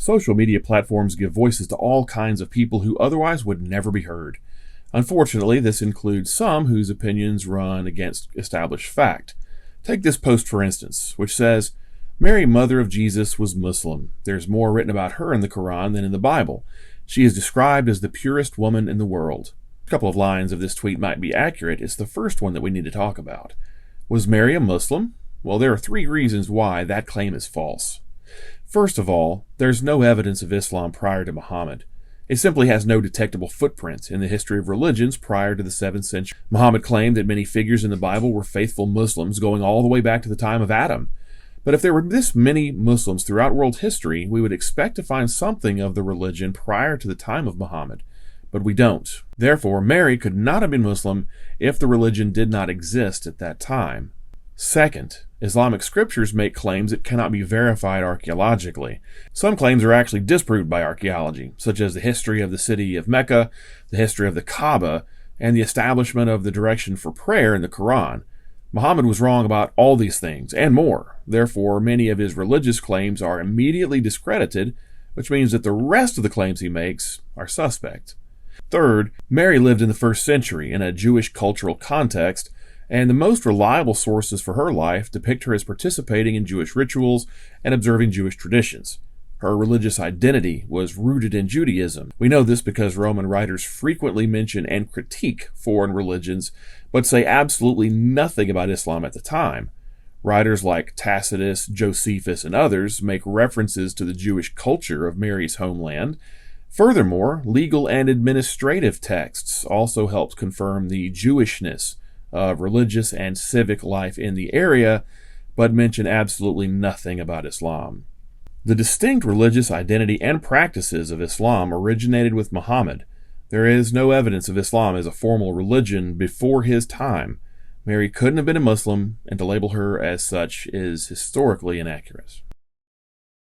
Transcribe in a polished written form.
Social media platforms give voices to all kinds of people who otherwise would never be heard. Unfortunately, this includes some whose opinions run against established fact. Take this post, for instance, which says, "Mary, mother of Jesus, was Muslim. There's more written about her in the Quran than in the Bible. She is described as the purest woman in the world." A couple of lines of this tweet might be accurate. It's the first one that we need to talk about. Was Mary a Muslim? Well, there are 3 reasons why that claim is false. First of all, there's no evidence of Islam prior to Muhammad. It simply has no detectable footprint in the history of religions prior to the 7th century. Muhammad claimed that many figures in the Bible were faithful Muslims going all the way back to the time of Adam. But if there were this many Muslims throughout world history, we would expect to find something of the religion prior to the time of Muhammad. But we don't. Therefore, Mary could not have been Muslim if the religion did not exist at that time. Second, Islamic scriptures make claims that cannot be verified archaeologically. Some claims are actually disproved by archaeology, such as the history of the city of Mecca, the history of the Kaaba, and the establishment of the direction for prayer in the Quran. Muhammad was wrong about all these things, and more. Therefore, many of his religious claims are immediately discredited, which means that the rest of the claims he makes are suspect. Third, Mary lived in the 1st century in a Jewish cultural context, and the most reliable sources for her life depict her as participating in Jewish rituals and observing Jewish traditions. Her religious identity was rooted in Judaism. We know this because Roman writers frequently mention and critique foreign religions, but say absolutely nothing about Islam at the time. Writers like Tacitus, Josephus, and others make references to the Jewish culture of Mary's homeland. Furthermore, legal and administrative texts also helped confirm the Jewishness of religious and civic life in the area, but mention absolutely nothing about Islam. The distinct religious identity and practices of Islam originated with Muhammad. There is no evidence of Islam as a formal religion before his time. Mary couldn't have been a Muslim, and to label her as such is historically inaccurate.